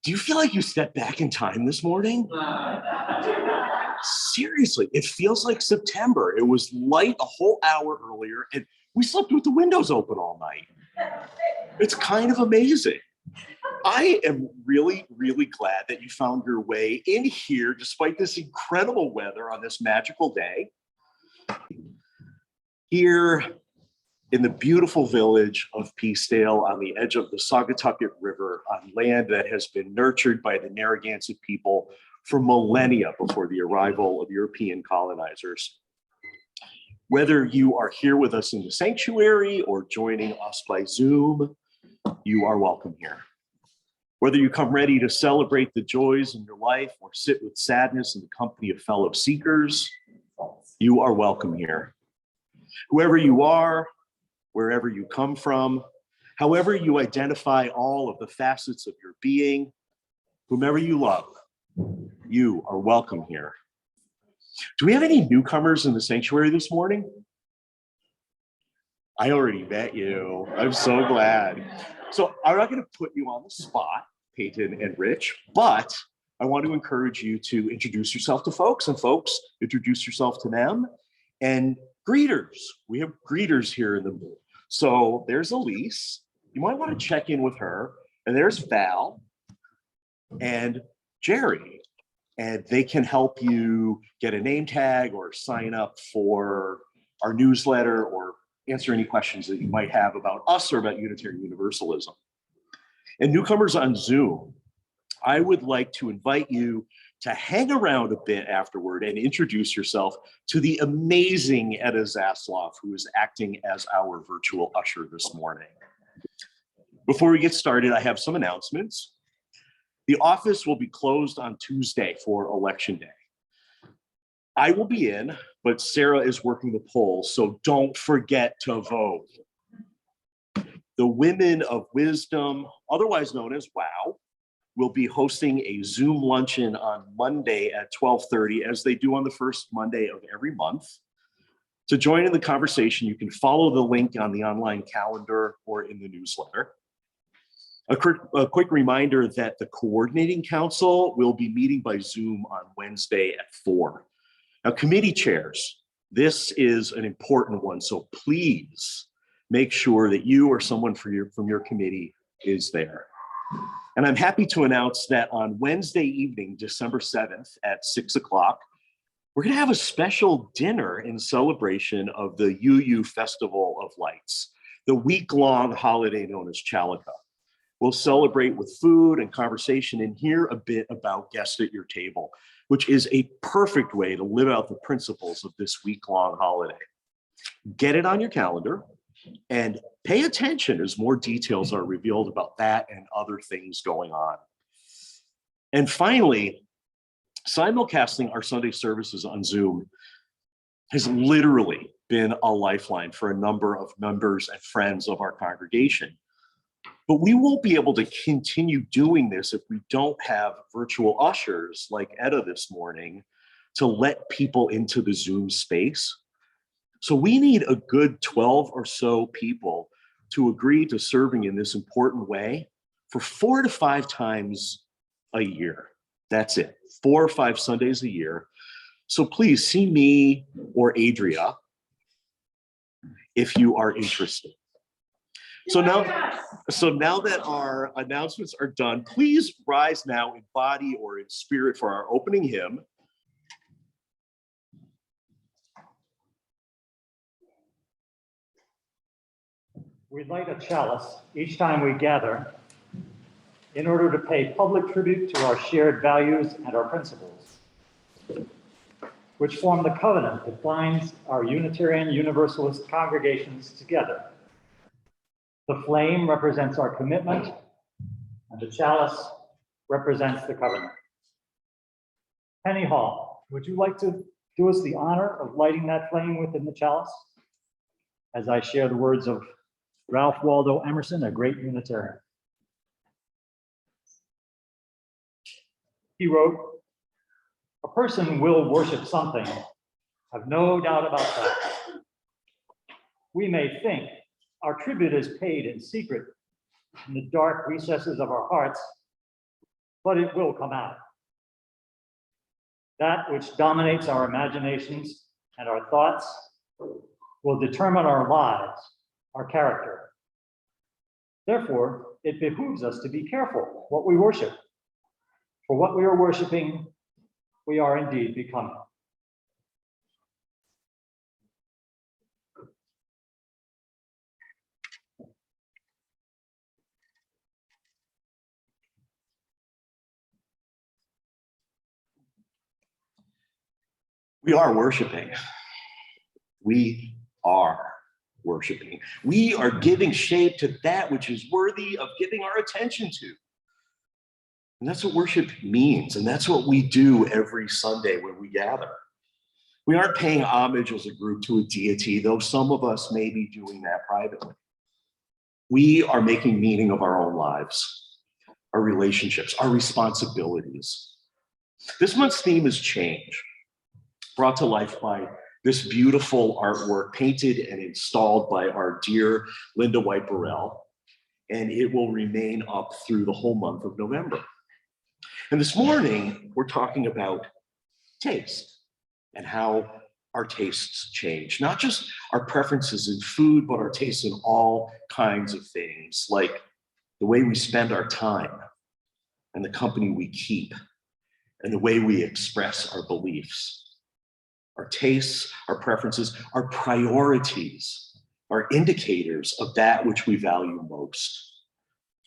Do you feel like you stepped back in time this morning? Seriously, it feels like September. It was light a whole hour earlier, and we slept with the windows open all night. It's kind of amazing. I am really, really glad that you found your way in here despite this incredible weather on this magical day. Here in the beautiful village of Peacedale on the edge of the Saugatucket River on land that has been nurtured by the Narragansett people for millennia before the arrival of European colonizers. Whether you are here with us in the sanctuary or joining us by Zoom, you are welcome here. Whether you come ready to celebrate the joys in your life or sit with sadness in the company of fellow seekers, you are welcome here. Whoever you are, wherever you come from, however you identify all of the facets of your being, whomever you love, you are welcome here. Do we have any newcomers in the sanctuary this morning? I already met you. I'm so glad. So I'm not going to put you on the spot, Peyton and Rich, but I want to encourage you to introduce yourself to folks, and folks introduce yourself to them. And greeters, we have greeters here in the room. So there's Elise. You might want to check in with her. And there's Val and Jerry. And they can help you get a name tag or sign up for our newsletter or answer any questions that you might have about us or about Unitarian Universalism. And newcomers on Zoom, I would like to invite you to hang around a bit afterward and introduce yourself to the amazing Etta Zasloff, who is acting as our virtual usher this morning. Before we get started, I have some announcements. The office will be closed on Tuesday for Election Day. I will be in, but Sarah is working the polls, so don't forget to vote. The Women of Wisdom, otherwise known as WOW, will be hosting a Zoom luncheon on Monday at 12:30, as they do on the first Monday of every month. To join in the conversation, you can follow the link on the online calendar or in the newsletter. A quick reminder that the Coordinating Council will be meeting by Zoom on Wednesday at 4. Now, committee chairs, this is an important one, so please make sure that you or someone from your committee is there. And I'm happy to announce that on Wednesday evening, December 7th at 6 o'clock, we're going to have a special dinner in celebration of the UU Festival of Lights, the week-long holiday known as Chalaka. We'll celebrate with food and conversation and hear a bit about Guest at Your Table, which is a perfect way to live out the principles of this week-long holiday. Get it on your calendar and pay attention as more details are revealed about that and other things going on. And finally, simulcasting our Sunday services on Zoom has literally been a lifeline for a number of members and friends of our congregation. But we won't be able to continue doing this if we don't have virtual ushers like Etta this morning to let people into the Zoom space. So we need a good 12 or so people to agree to serving in this important way for 4 to 5 times a year. That's it, 4 or 5 Sundays a year. So please see me or Adria if you are interested. So now that our announcements are done, please rise now in body or in spirit for our opening hymn. We light a chalice each time we gather in order to pay public tribute to our shared values and our principles, which form the covenant that binds our Unitarian Universalist congregations together. The flame represents our commitment, and the chalice represents the covenant. Penny Hall, would you like to do us the honor of lighting that flame within the chalice? As I share the words of Ralph Waldo Emerson, a great Unitarian. He wrote, "A person will worship something, have no doubt about that. We may think our tribute is paid in secret in the dark recesses of our hearts, but it will come out. That which dominates our imaginations and our thoughts will determine our lives, our character. Therefore, it behooves us to be careful what we worship. For what we are worshiping, we are indeed becoming. We are worshiping. We are worshiping. We are giving shape to that which is worthy of giving our attention to. And that's what worship means. And that's what we do every Sunday when we gather. We aren't paying homage as a group to a deity, though some of us may be doing that privately. We are making meaning of our own lives, our relationships, our responsibilities. This month's theme is change, brought to life by this beautiful artwork painted and installed by our dear Linda White Burrell, and it will remain up through the whole month of November. And this morning, we're talking about taste and how our tastes change, not just our preferences in food, but our tastes in all kinds of things, like the way we spend our time and the company we keep and the way we express our beliefs. Our tastes, our preferences, our priorities are indicators of that which we value most.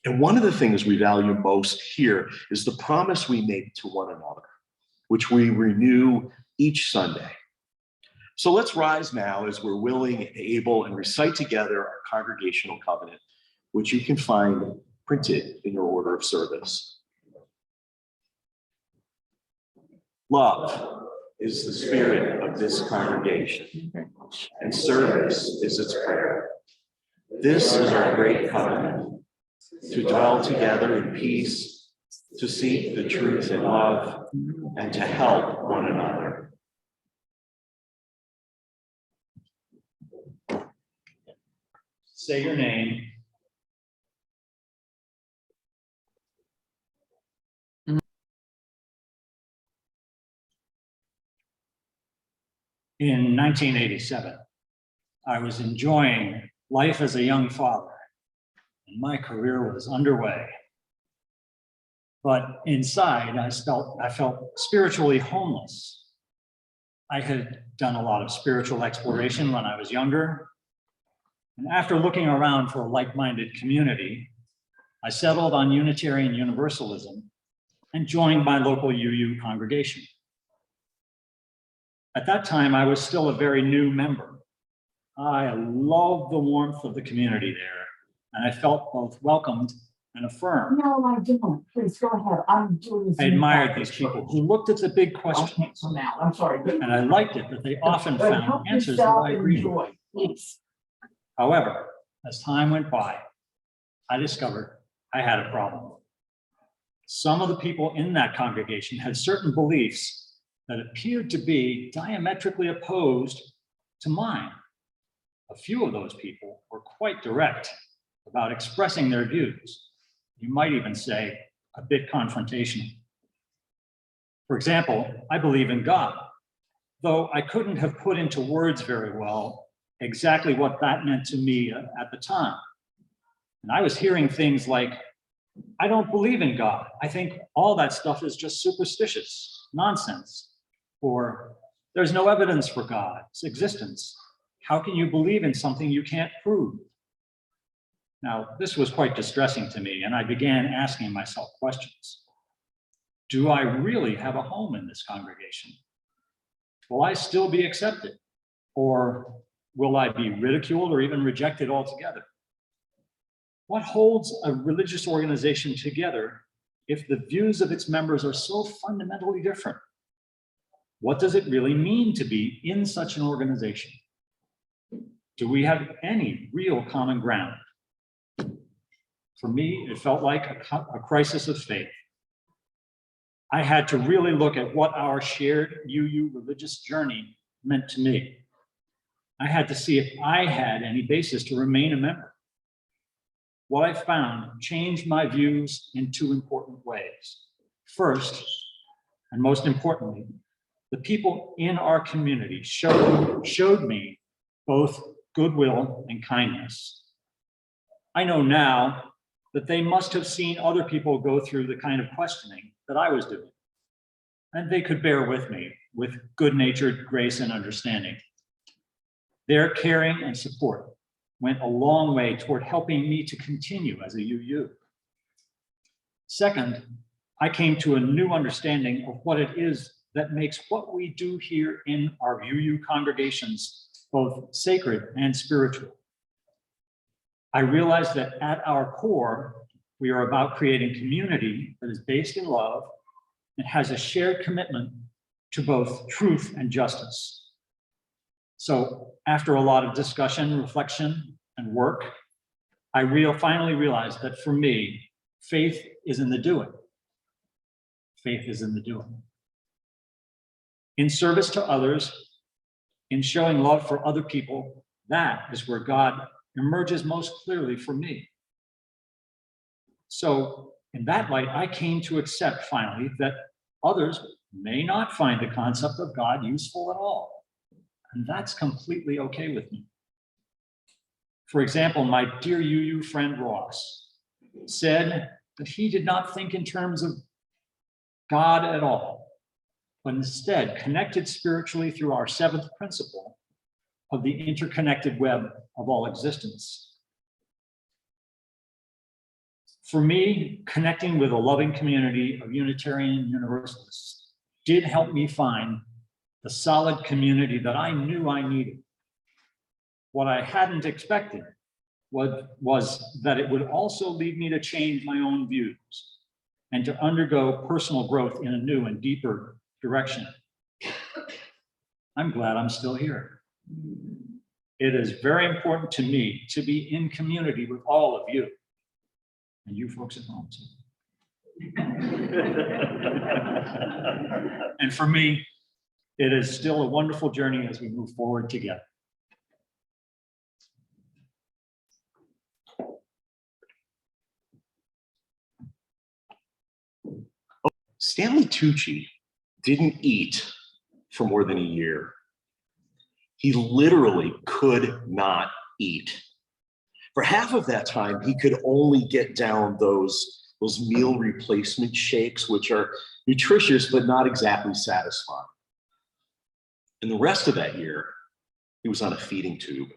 And one of the things we value most here is the promise we make to one another, which we renew each Sunday. So let's rise now as we're willing and able and recite together our congregational covenant, which you can find printed in your order of service. Love is the spirit of this congregation, and service is its prayer. This is our great covenant, to dwell together in peace, to seek the truth in love, and to help one another. Say your name. In 1987, I was enjoying life as a young father, and my career was underway. But inside, I felt spiritually homeless. I had done a lot of spiritual exploration when I was younger, and after looking around for a like-minded community, I settled on Unitarian Universalism and joined my local UU congregation. At that time, I was still a very new member. I loved the warmth of the community there, and I felt both welcomed and affirmed. No, I don't. Please go ahead. I'm doing this. I admired these people who looked at the big questions, I'm sorry. and I liked it that they often found Help answers that yourself I and agreed with. enjoy, please. However, as time went by, I discovered I had a problem. Some of the people in that congregation had certain beliefs that appeared to be diametrically opposed to mine. A few of those people were quite direct about expressing their views. You might even say a bit confrontational. For example, I believe in God, though I couldn't have put into words very well exactly what that meant to me at the time. And I was hearing things like, I don't believe in God. I think all that stuff is just superstitious nonsense. Or there's no evidence for God's existence. How can you believe in something you can't prove? Now, this was quite distressing to me, and I began asking myself questions. Do I really have a home in this congregation? Will I still be accepted? Or will I be ridiculed or even rejected altogether? What holds a religious organization together if the views of its members are so fundamentally different? What does it really mean to be in such an organization? Do we have any real common ground? For me, it felt like a crisis of faith. I had to really look at what our shared UU religious journey meant to me. I had to see if I had any basis to remain a member. What I found changed my views in two important ways. First, and most importantly, the people in our community showed me both goodwill and kindness. I know now that they must have seen other people go through the kind of questioning that I was doing, and they could bear with me with good-natured grace and understanding. Their caring and support went a long way toward helping me to continue as a UU. Second, I came to a new understanding of what it is that makes what we do here in our UU congregations both sacred and spiritual. I realized that at our core, we are about creating community that is based in love and has a shared commitment to both truth and justice. So after a lot of discussion, reflection, and work, I finally realized that for me, faith is in the doing. Faith is in the doing. In service to others, in showing love for other people, that is where God emerges most clearly for me. So in that light, I came to accept finally that others may not find the concept of God useful at all. And that's completely okay with me. For example, my dear UU friend Ross said that he did not think in terms of God at all, but instead connected spiritually through our seventh principle of the interconnected web of all existence. For me, connecting with a loving community of Unitarian Universalists did help me find the solid community that I knew I needed. What I hadn't expected was that it would also lead me to change my own views and to undergo personal growth in a new and deeper direction. I'm glad I'm still here. It is very important to me to be in community with all of you, and you folks at home too. And for me, it is still a wonderful journey as we move forward together. Stanley Tucci didn't eat for more than a year. He literally could not eat. For half of that time, he could only get down those meal replacement shakes, which are nutritious but not exactly satisfying. And the rest of that year, he was on a feeding tube.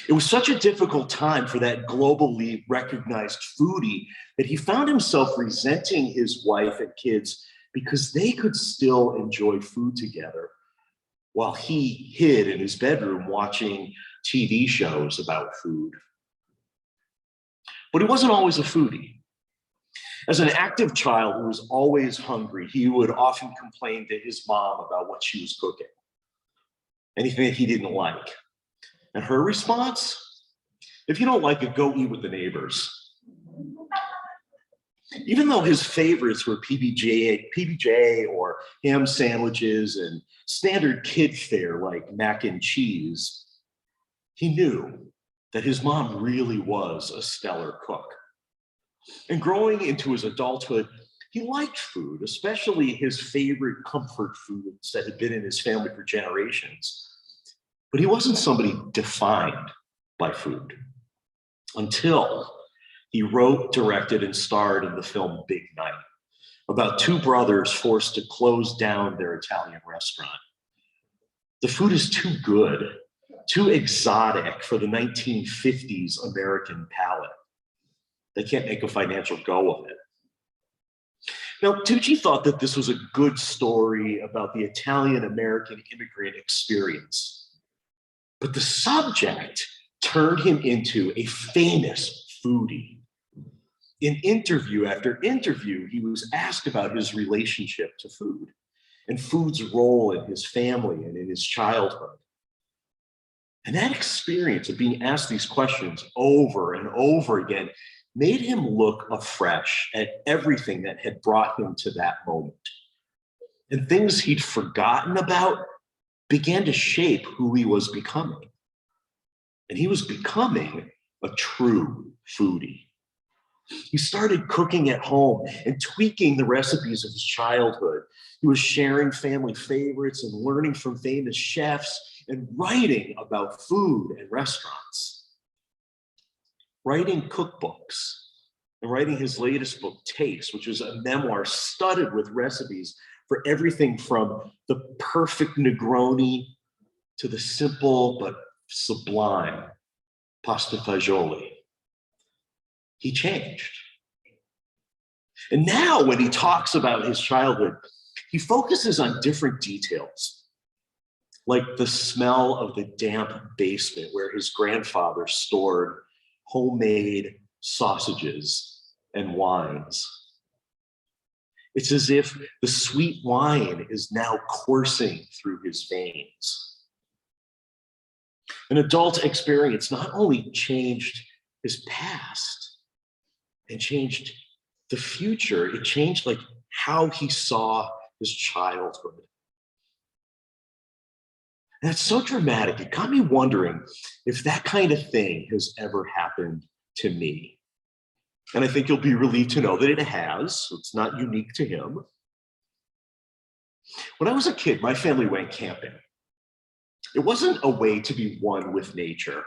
It was such a difficult time for that globally recognized foodie that he found himself resenting his wife and kids because they could still enjoy food together while he hid in his bedroom watching TV shows about food. But he wasn't always a foodie. As an active child who was always hungry, he would often complain to his mom about what she was cooking, anything that he didn't like. And her response, if you don't like it, go eat with the neighbors. Even though his favorites were PBJ or ham sandwiches and standard kid fare like mac and cheese, he knew that his mom really was a stellar cook. And growing into his adulthood, he liked food, especially his favorite comfort foods that had been in his family for generations. But he wasn't somebody defined by food until he wrote, directed, and starred in the film Big Night, about two brothers forced to close down their Italian restaurant. The food is too good, too exotic for the 1950s American palate. They can't make a financial go of it. Now, Tucci thought that this was a good story about the Italian-American immigrant experience. But the subject turned him into a famous foodie. In interview after interview, he was asked about his relationship to food and food's role in his family and in his childhood. And that experience of being asked these questions over and over again made him look afresh at everything that had brought him to that moment. And things he'd forgotten about began to shape who he was becoming. And he was becoming a true foodie. He started cooking at home and tweaking the recipes of his childhood. He was sharing family favorites and learning from famous chefs and writing about food and restaurants. Writing cookbooks and writing his latest book, Taste, which was a memoir studded with recipes for everything from the perfect Negroni to the simple but sublime pasta fagioli. He changed. And now when he talks about his childhood, he focuses on different details, like the smell of the damp basement where his grandfather stored homemade sausages and wines. It's as if the sweet wine is now coursing through his veins. An adult experience not only changed his past and changed the future, it changed like how he saw his childhood. And it's so dramatic. It got me wondering if that kind of thing has ever happened to me. And I think you'll be relieved to know that it has. It's not unique to him. When I was a kid, my family went camping. It wasn't a way to be one with nature.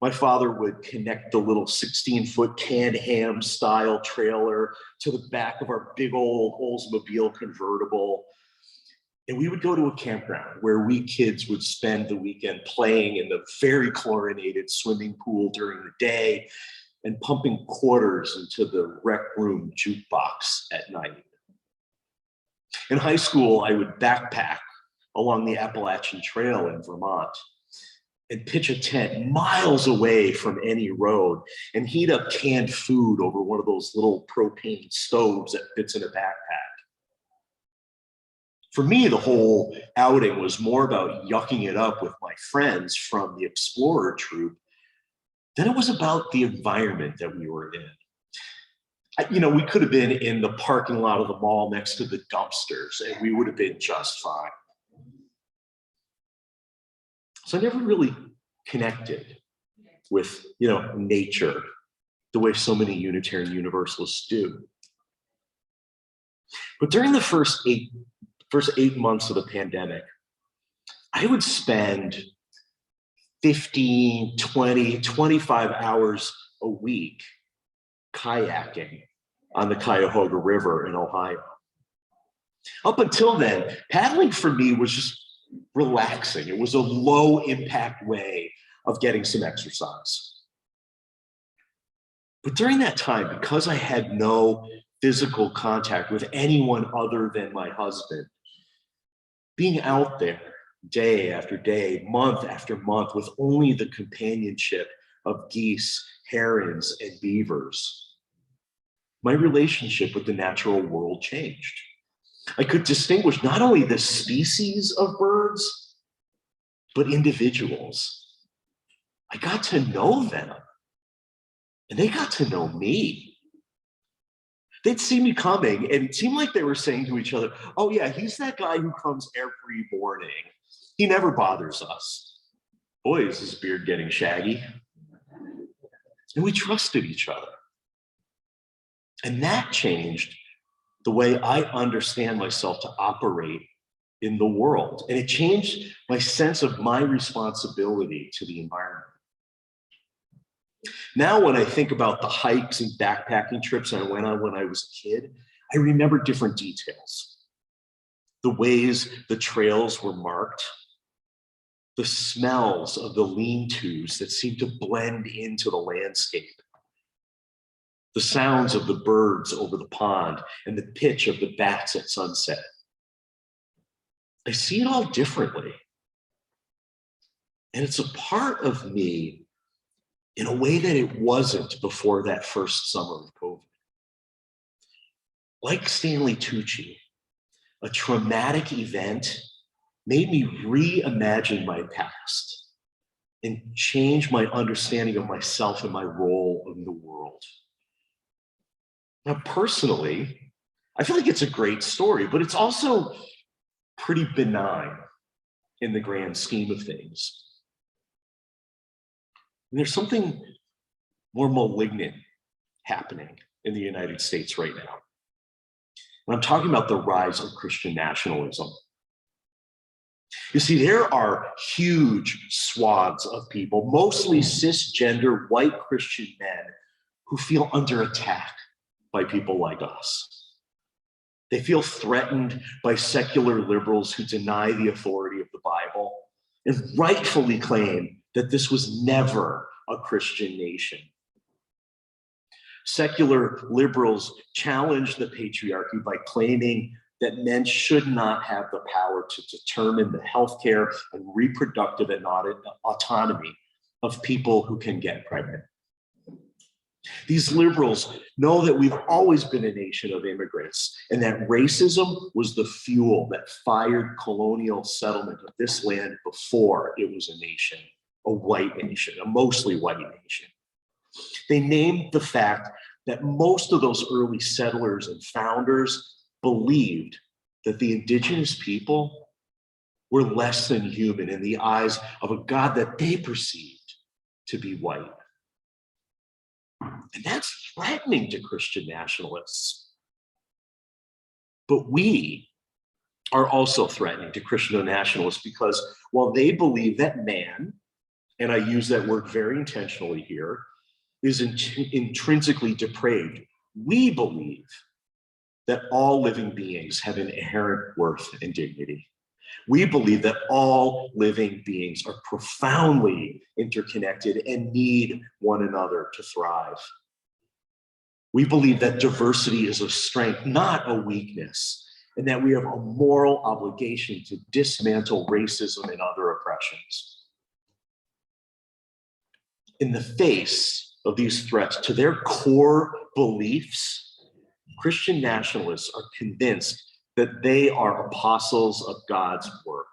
My father would connect the little 16-foot canned ham style trailer to the back of our big old Oldsmobile convertible. And we would go to a campground where we kids would spend the weekend playing in the very chlorinated swimming pool during the day and pumping quarters into the rec room jukebox at night. In high school, I would backpack along the Appalachian Trail in Vermont and pitch a tent miles away from any road and heat up canned food over one of those little propane stoves that fits in a backpack. For me, the whole outing was more about yucking it up with my friends from the Explorer troop than it was about the environment that we were in. We could have been in the parking lot of the mall next to the dumpsters and we would have been just fine. So I never really connected with, nature the way so many Unitarian Universalists do. But during the first eight months of the pandemic, I would spend 15, 20, 25 hours a week kayaking on the Cuyahoga River in Ohio. Up until then, paddling for me was just relaxing. It was a low impact way of getting some exercise. But during that time, because I had no physical contact with anyone other than my husband, being out there day after day, month after month, with only the companionship of geese, herons, and beavers, my relationship with the natural world changed. I could distinguish not only the species of birds, but individuals. I got to know them, and they got to know me. They'd see me coming, and it seemed like they were saying to each other, "Oh yeah, he's that guy who comes every morning. He never bothers us. Boy, is his beard getting shaggy." And we trusted each other. And that changed the way I understand myself to operate in the world. And it changed my sense of my responsibility to the environment. Now, when I think about the hikes and backpacking trips I went on when I was a kid, I remember different details. The ways the trails were marked, the smells of the lean-tos that seemed to blend into the landscape, the sounds of the birds over the pond, and the pitch of the bats at sunset. I see it all differently. And it's a part of me in a way that it wasn't before that first summer of COVID. Like Stanley Tucci, a traumatic event made me reimagine my past and change my understanding of myself and my role in the world. Now, personally, I feel like it's a great story, but it's also pretty benign in the grand scheme of things. And there's something more malignant happening in the United States right now. And I'm talking about the rise of Christian nationalism. You see, there are huge swaths of people, mostly cisgender white Christian men, who feel under attack by people like us. They feel threatened by secular liberals who deny the authority of the Bible and rightfully claim that this was never a Christian nation. Secular liberals challenge the patriarchy by claiming that men should not have the power to determine the healthcare and reproductive autonomy of people who can get pregnant. These liberals know that we've always been a nation of immigrants and that racism was the fuel that fired colonial settlement of this land before it was a nation, a white nation, a mostly white nation. They named the fact that most of those early settlers and founders believed that the indigenous people were less than human in the eyes of a God that they perceived to be white. And that's threatening to Christian nationalists. But we are also threatening to Christian nationalists because while they believe that man, and I use that word very intentionally here, is intrinsically depraved, we believe that all living beings have an inherent worth and dignity. We believe that all living beings are profoundly interconnected and need one another to thrive. We believe that diversity is a strength, not a weakness, and that we have a moral obligation to dismantle racism and other oppressions. In the face of these threats to their core beliefs, Christian nationalists are convinced that they are apostles of God's work.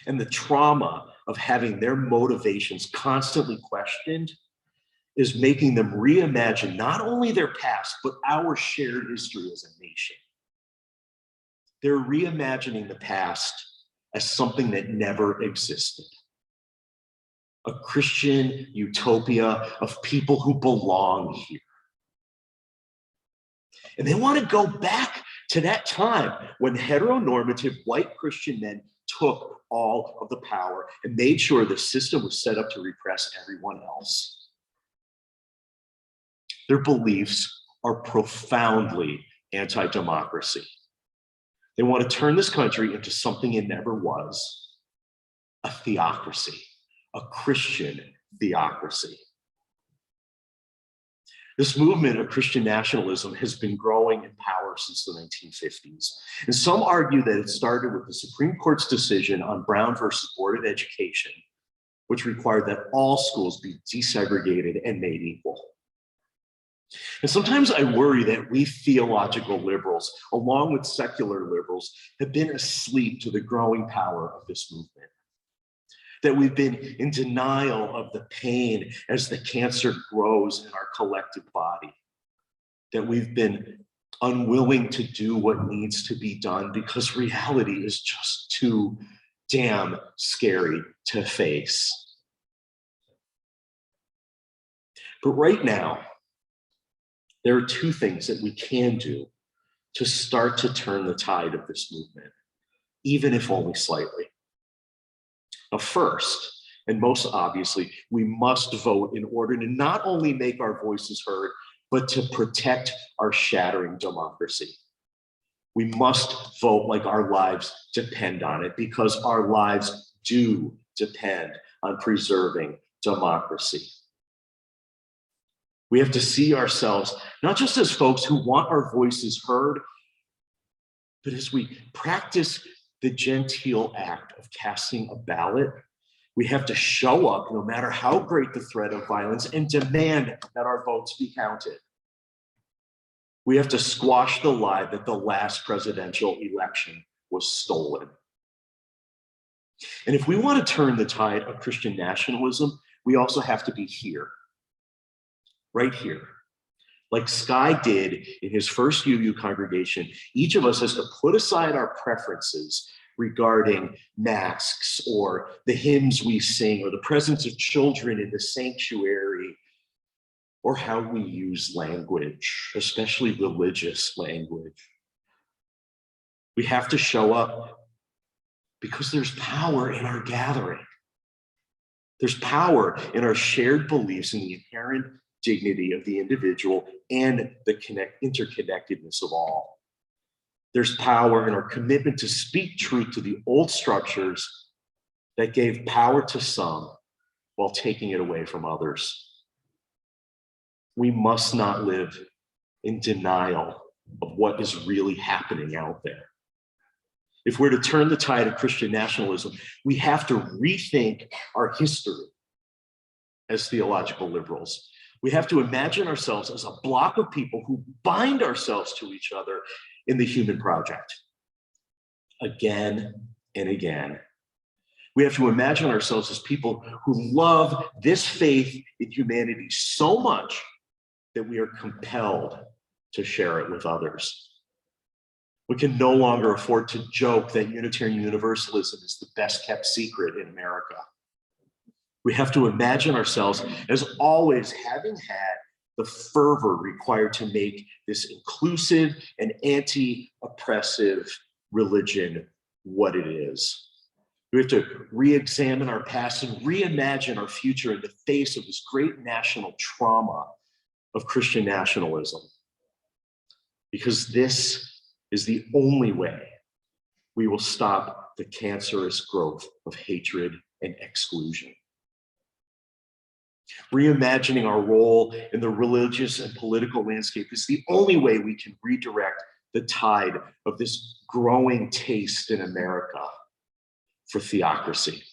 And the trauma of having their motivations constantly questioned is making them reimagine not only their past, but our shared history as a nation. They're reimagining the past as something that never existed. A Christian utopia of people who belong here. And they want to go back to that time when heteronormative white Christian men took all of the power and made sure the system was set up to repress everyone else. Their beliefs are profoundly anti-democracy. They want to turn this country into something it never was, a theocracy, a Christian theocracy. This movement of Christian nationalism has been growing in power since the 1950s. And some argue that it started with the Supreme Court's decision on Brown versus Board of Education, which required that all schools be desegregated and made equal. And sometimes I worry that we theological liberals, along with secular liberals, have been asleep to the growing power of this movement. That we've been in denial of the pain as the cancer grows in our collective body. That we've been unwilling to do what needs to be done because reality is just too damn scary to face. But right now, there are two things that we can do to start to turn the tide of this movement, even if only slightly. Now, first, and most obviously, we must vote in order to not only make our voices heard, but to protect our shattering democracy. We must vote like our lives depend on it, because our lives do depend on preserving democracy. We have to see ourselves not just as folks who want our voices heard, but as we practice the genteel act of casting a ballot, we have to show up no matter how great the threat of violence and demand that our votes be counted. We have to squash the lie that the last presidential election was stolen. And if we want to turn the tide of Christian nationalism, we also have to be here, right here. Like Sky did in his first UU congregation, each of us has to put aside our preferences regarding masks or the hymns we sing or the presence of children in the sanctuary or how we use language, especially religious language. We have to show up because there's power in our gathering. There's power in our shared beliefs in the inherent dignity of the individual and the interconnectedness of all. There's power in our commitment to speak truth to the old structures that gave power to some while taking it away from others. We must not live in denial of what is really happening out there. If we're to turn the tide of Christian nationalism, we have to rethink our history as theological liberals. We have to imagine ourselves as a block of people who bind ourselves to each other in the human project. Again and again. We have to imagine ourselves as people who love this faith in humanity so much that we are compelled to share it with others. We can no longer afford to joke that Unitarian Universalism is the best kept secret in America. We have to imagine ourselves as always having had the fervor required to make this inclusive and anti-oppressive religion what it is. We have to re-examine our past and reimagine our future in the face of this great national trauma of Christian nationalism. Because this is the only way we will stop the cancerous growth of hatred and exclusion. Reimagining our role in the religious and political landscape is the only way we can redirect the tide of this growing taste in America for theocracy.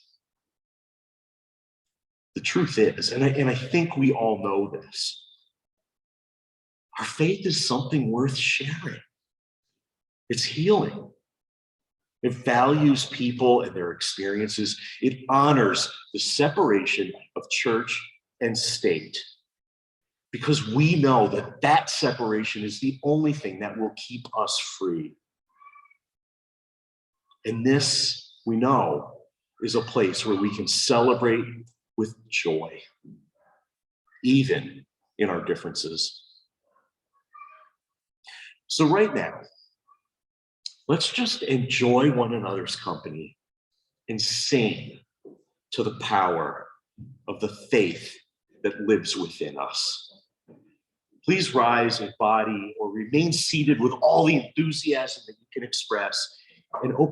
The truth is, and I think we all know this, our faith is something worth sharing. It's healing. It values people and their experiences. It honors the separation of church and state, because we know that that separation is the only thing that will keep us free. And this, we know, is a place where we can celebrate with joy, even in our differences. So right now, let's just enjoy one another's company and sing to the power of the faith that lives within us. Please rise in body or remain seated with all the enthusiasm that you can express and open